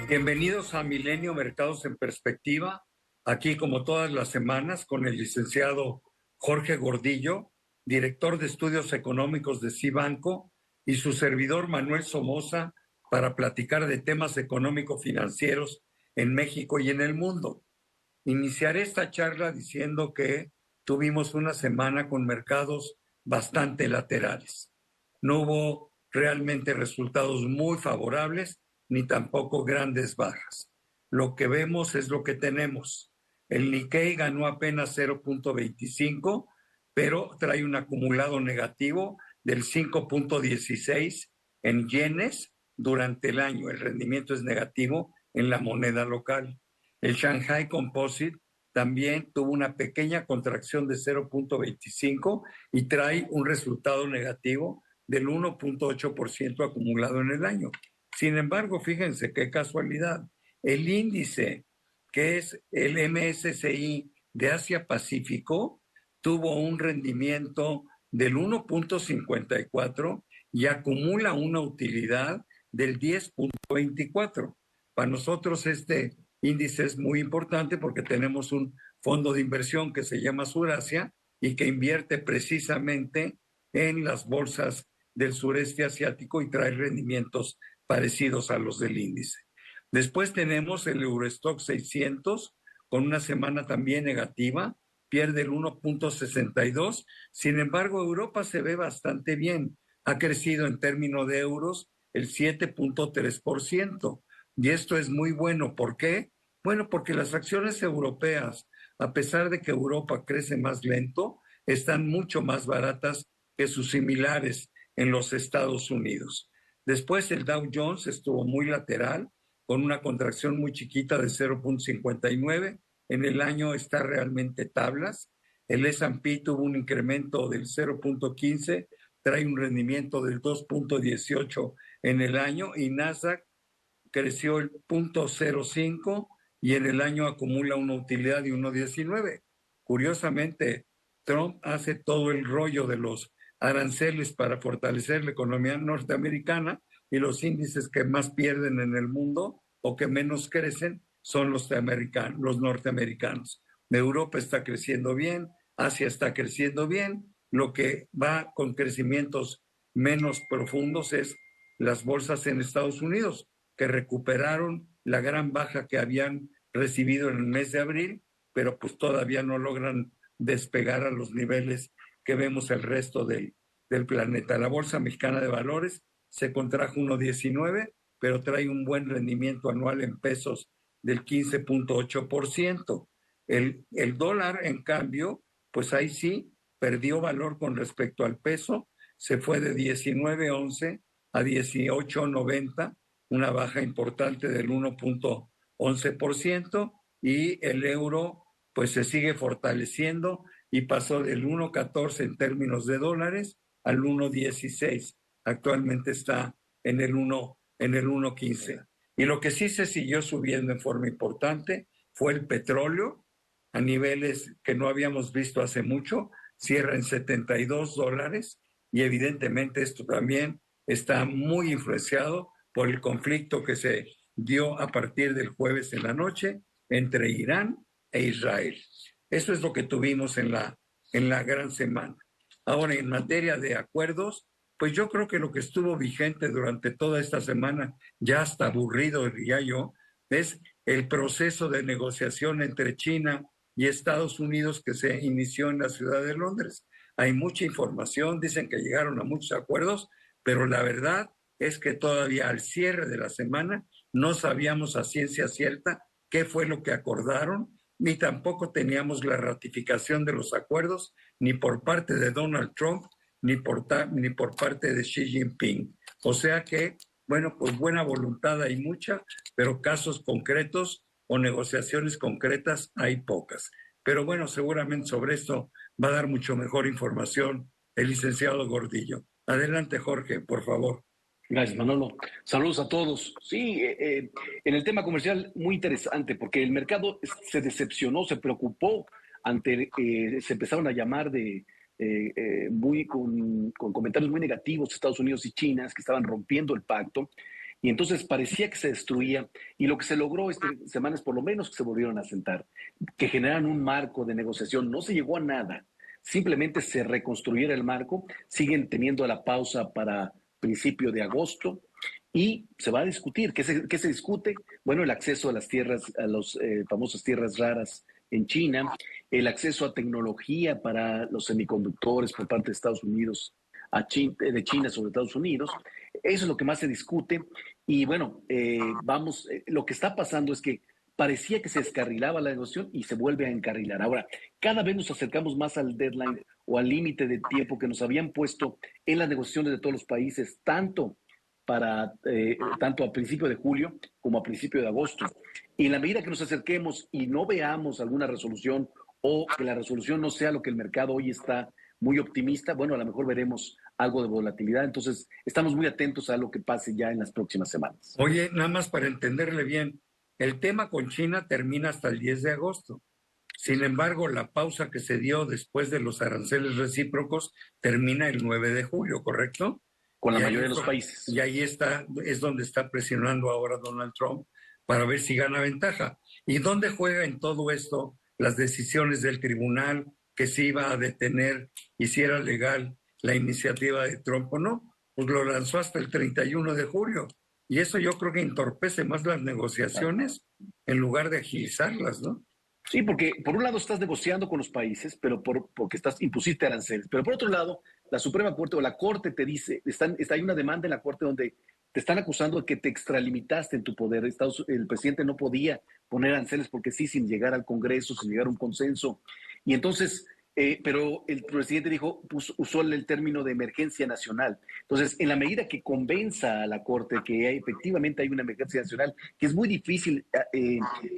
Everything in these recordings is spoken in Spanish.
Bienvenidos a Milenio Mercados en Perspectiva, aquí como todas las semanas con el licenciado Jorge Gordillo, director de Estudios Económicos de Cibanco, y su servidor Manuel Somoza para platicar de temas económico-financieros en México y en el mundo. Iniciaré esta charla diciendo que tuvimos una semana con mercados bastante laterales. No hubo realmente resultados muy favorables ni tampoco grandes bajas. Lo que vemos es lo que tenemos. El Nikkei ganó apenas 0.25, pero trae un acumulado negativo del 5.16 en yenes durante el año. El rendimiento es negativo en la moneda local. El Shanghai Composite también tuvo una pequeña contracción de 0.25 y trae un resultado negativo del 1.8% acumulado en el año. Sin embargo, fíjense qué casualidad. El índice, que es el MSCI de Asia-Pacífico, tuvo un rendimiento del 1.54 y acumula una utilidad del 10.24. Para nosotros este índice es muy importante porque tenemos un fondo de inversión que se llama Surasia y que invierte precisamente en las bolsas del sureste asiático y trae rendimientos parecidos a los del índice. Después tenemos el Eurostock 600 con una semana también negativa, pierde el 1.62. Sin embargo, Europa se ve bastante bien. Ha crecido en términos de euros el 7.3%. Y esto es muy bueno. ¿Por qué? Bueno, porque las acciones europeas, a pesar de que Europa crece más lento, están mucho más baratas que sus similares en los Estados Unidos. Después el Dow Jones estuvo muy lateral, con una contracción muy chiquita de 0.59. En el año está realmente tablas. El S&P tuvo un incremento del 0.15, trae un rendimiento del 2.18 en el año y Nasdaq creció el 0.05 y en el año acumula una utilidad de 1.19. Curiosamente, Trump hace todo el rollo de los aranceles para fortalecer la economía norteamericana y los índices que más pierden en el mundo o que menos crecen son los norteamericanos. Europa está creciendo bien, Asia está creciendo bien, lo que va con crecimientos menos profundos es las bolsas en Estados Unidos, que recuperaron la gran baja que habían recibido en el mes de abril, pero pues todavía no logran despegar a los niveles que vemos el resto del planeta. La Bolsa Mexicana de Valores se contrajo 1.19, pero trae un buen rendimiento anual en pesos del 15.8%. El dólar, en cambio, pues ahí sí perdió valor con respecto al peso, se fue de 19.11 a 18.90, una baja importante del 1.11%, y el euro pues se sigue fortaleciendo y pasó del 1.14 en términos de dólares al 1.16. Actualmente está en el 1.15. Y lo que sí se siguió subiendo en forma importante fue el petróleo a niveles que no habíamos visto hace mucho, cierra en $72 y evidentemente esto también está muy influenciado por el conflicto que se dio a partir del jueves en la noche entre Irán e Israel. Eso es lo que tuvimos en la gran semana. Ahora, en materia de acuerdos, pues yo creo que lo que estuvo vigente durante toda esta semana, ya hasta aburrido diría yo, es el proceso de negociación entre China y Estados Unidos que se inició en la ciudad de Londres. Hay mucha información, dicen que llegaron a muchos acuerdos, pero la verdad es que todavía al cierre de la semana no sabíamos a ciencia cierta qué fue lo que acordaron, ni tampoco teníamos la ratificación de los acuerdos, ni por parte de Donald Trump, ni por parte de Xi Jinping. O sea que, bueno, pues buena voluntad hay mucha, pero casos concretos o negociaciones concretas hay pocas. Pero bueno, seguramente sobre esto va a dar mucho mejor información el licenciado Gordillo. Adelante, Jorge, por favor. Gracias, Manolo. Saludos a todos. Sí, en el tema comercial, muy interesante, porque el mercado se decepcionó, se preocupó ante, se empezaron a llamar con comentarios muy negativos Estados Unidos y China, que estaban rompiendo el pacto. Y entonces parecía que se destruía, y lo que se logró esta semana es por lo menos que se volvieron a sentar, que generaran un marco de negociación. No se llegó a nada, simplemente se reconstruyera el marco, siguen teniendo la pausa para principio de agosto, y se va a discutir. ¿Qué se discute? Bueno, el acceso a las tierras, a las famosas tierras raras en China, el acceso a tecnología para los semiconductores por parte de Estados Unidos, de China sobre Estados Unidos. Eso es lo que más se discute. Y bueno, lo que está pasando es que parecía que se descarrilaba la negociación y se vuelve a encarrilar. Ahora, cada vez nos acercamos más al deadline o al límite de tiempo que nos habían puesto en las negociaciones de todos los países, tanto a principio de julio como a principio de agosto. Y en la medida que nos acerquemos y no veamos alguna resolución o que la resolución no sea lo que el mercado hoy está muy optimista, bueno, a lo mejor veremos algo de volatilidad. Entonces, estamos muy atentos a lo que pase ya en las próximas semanas. Oye, nada más para entenderle bien, el tema con China termina hasta el 10 de agosto. Sin embargo, la pausa que se dio después de los aranceles recíprocos termina el 9 de julio, ¿correcto? Con la mayoría de los países. Y ahí es donde está presionando ahora Donald Trump para ver si gana ventaja. ¿Y dónde juega en todo esto las decisiones del tribunal que se iba a detener y si era legal la iniciativa de Trump o no? Pues lo lanzó hasta el 31 de julio. Y eso yo creo que entorpece más las negociaciones en lugar de agilizarlas, ¿no? Sí, porque por un lado estás negociando con los países, pero porque impusiste aranceles. Pero por otro lado, la Suprema Corte o la Corte te dice, hay una demanda en la Corte donde te están acusando de que te extralimitaste en tu poder. El presidente no podía poner aranceles porque sí, sin llegar al Congreso, sin llegar a un consenso. Y entonces, pero el presidente usó el término de emergencia nacional. Entonces, en la medida que convenza a la Corte que efectivamente hay una emergencia nacional, que es muy difícil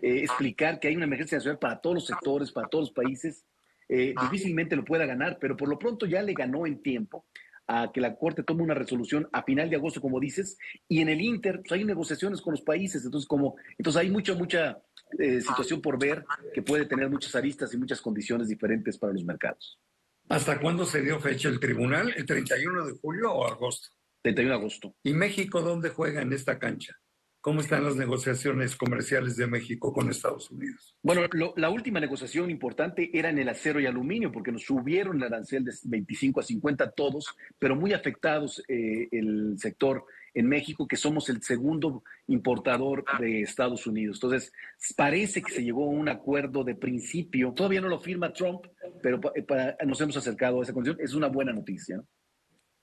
explicar que hay una emergencia nacional para todos los sectores, para todos los países, difícilmente lo pueda ganar, pero por lo pronto ya le ganó en tiempo a que la Corte tome una resolución a final de agosto, como dices, y en el Inter pues, hay negociaciones con los países, entonces hay mucha situación por ver que puede tener muchas aristas y muchas condiciones diferentes para los mercados. ¿Hasta cuándo se dio fecha el tribunal? ¿El 31 de julio o agosto? 31 de agosto. ¿Y México dónde juega en esta cancha? ¿Cómo están las negociaciones comerciales de México con Estados Unidos? Bueno, la última negociación importante era en el acero y aluminio, porque nos subieron el arancel de 25 a 50 todos, pero muy afectados el sector en México, que somos el segundo importador de Estados Unidos. Entonces, parece que se llegó a un acuerdo de principio. Todavía no lo firma Trump, pero nos hemos acercado a esa condición. Es una buena noticia, ¿no?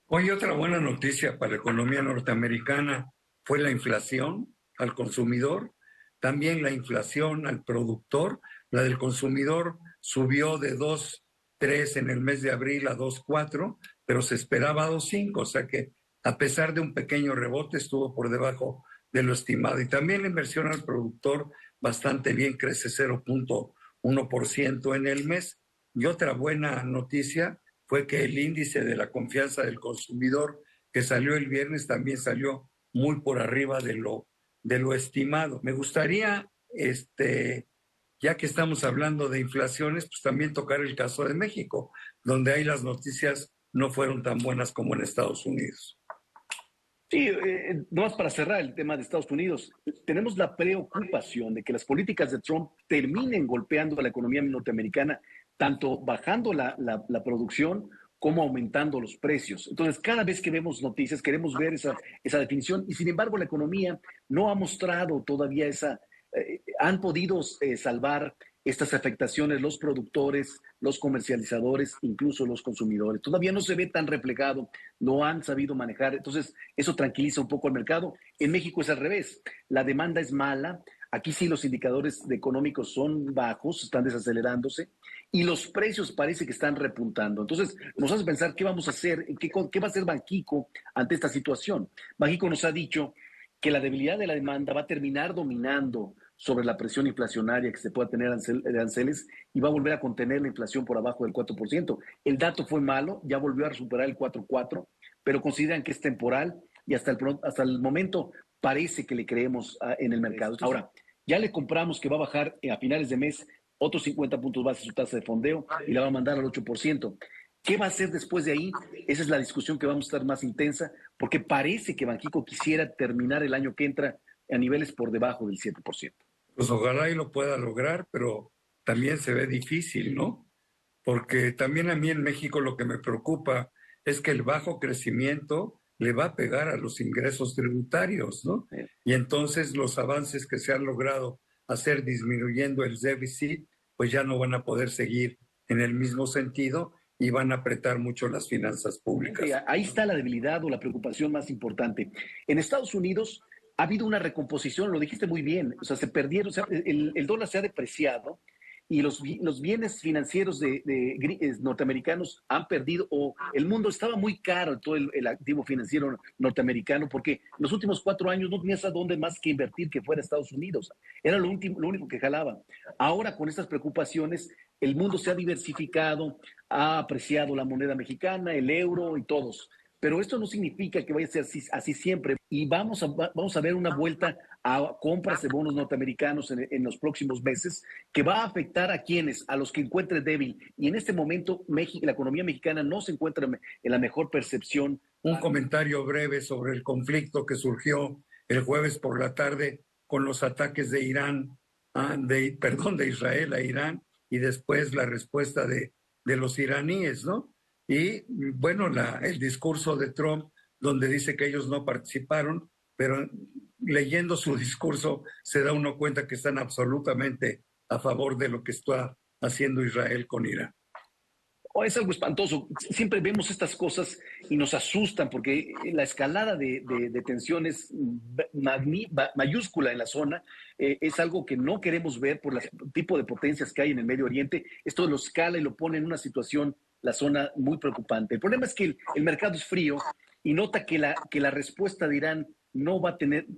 Hoy otra buena noticia para la economía norteamericana fue la inflación al consumidor, también la inflación al productor. La del consumidor subió de 2,3 en el mes de abril a 2,4, pero se esperaba 2,5, o sea que a pesar de un pequeño rebote estuvo por debajo de lo estimado. Y también la inversión al productor bastante bien, crece 0,1% en el mes. Y otra buena noticia fue que el índice de la confianza del consumidor que salió el viernes también salió muy por arriba de lo estimado. Me gustaría, ya que estamos hablando de inflaciones, pues también tocar el caso de México, donde ahí las noticias no fueron tan buenas como en Estados Unidos. Sí, nomás para cerrar el tema de Estados Unidos, tenemos la preocupación de que las políticas de Trump terminen golpeando a la economía norteamericana, tanto bajando la producción como aumentando los precios. Entonces, cada vez que vemos noticias, queremos ver esa definición y, sin embargo, la economía no ha mostrado todavía han podido salvar estas afectaciones los productores, los comercializadores, incluso los consumidores. Todavía no se ve tan reflejado, no han sabido manejar. Entonces, eso tranquiliza un poco al mercado. En México es al revés. La demanda es mala. Aquí sí los indicadores económicos son bajos, están desacelerándose y los precios parece que están repuntando. Entonces, nos hace pensar qué vamos a hacer, qué va a hacer Banxico ante esta situación. Banxico nos ha dicho que la debilidad de la demanda va a terminar dominando sobre la presión inflacionaria que se pueda tener de aranceles y va a volver a contener la inflación por abajo del 4%. El dato fue malo, ya volvió a superar el 4,4%, pero consideran que es temporal y hasta el momento parece que le creemos en el mercado. Ahora, ya le compramos que va a bajar a finales de mes otros 50 puntos base su tasa de fondeo y la va a mandar al 8%. ¿Qué va a hacer después de ahí? Esa es la discusión que vamos a estar más intensa, porque parece que Banxico quisiera terminar el año que entra a niveles por debajo del 7%. Pues ojalá y lo pueda lograr, pero también se ve difícil, ¿no? Porque también a mí en México lo que me preocupa es que el bajo crecimiento le va a pegar a los ingresos tributarios, ¿no? Y entonces los avances que se han logrado hacer disminuyendo el déficit, pues ya no van a poder seguir en el mismo sentido y van a apretar mucho las finanzas públicas. Ahí está la debilidad o la preocupación más importante. En Estados Unidos ha habido una recomposición, lo dijiste muy bien, o sea, se perdieron, o sea, el dólar se ha depreciado y los bienes financieros norteamericanos han perdido, o el mundo estaba muy caro, todo el activo financiero norteamericano, porque en los últimos 4 años no tenías a dónde más que invertir que fuera Estados Unidos. Era lo único que jalaba. Ahora, con estas preocupaciones, el mundo se ha diversificado, ha apreciado la moneda mexicana, el euro y todos. Pero esto no significa que vaya a ser así siempre. Y vamos a ver una vuelta a compras de bonos norteamericanos en los próximos meses que va a afectar a quienes, a los que encuentre débil. Y en este momento México, la economía mexicana no se encuentra en la mejor percepción. Un comentario breve sobre el conflicto que surgió el jueves por la tarde con los ataques de Irán, de Israel a Irán, y después la respuesta de los iraníes, ¿no? Y bueno, el discurso de Trump, donde dice que ellos no participaron, pero leyendo su discurso se da uno cuenta que están absolutamente a favor de lo que está haciendo Israel con Irán. Es algo espantoso. Siempre vemos estas cosas y nos asustan porque la escalada de tensiones mayúscula en la zona es algo que no queremos ver por el tipo de potencias que hay en el Medio Oriente. Esto lo escala y lo pone en una situación, la zona, muy preocupante. El problema es que el mercado es frío y nota que la respuesta de Irán no va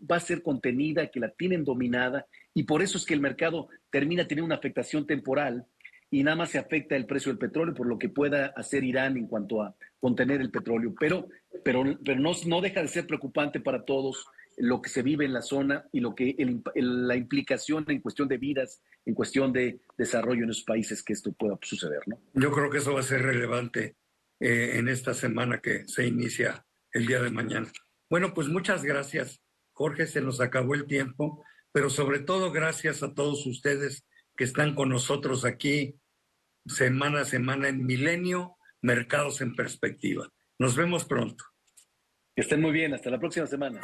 a ser contenida, que la tienen dominada, y por eso es que el mercado termina teniendo una afectación temporal y nada más se afecta el precio del petróleo por lo que pueda hacer Irán en cuanto a contener el petróleo. Pero no deja de ser preocupante para todos lo que se vive en la zona y lo que la implicación en cuestión de vidas, en cuestión de desarrollo en esos países que esto pueda suceder, ¿no? Yo creo que eso va a ser relevante en esta semana que se inicia el día de mañana. Bueno, pues muchas gracias, Jorge, se nos acabó el tiempo, pero sobre todo gracias a todos ustedes que están con nosotros aquí semana a semana en Milenio, Mercados en Perspectiva. Nos vemos pronto. Que estén muy bien, hasta la próxima semana.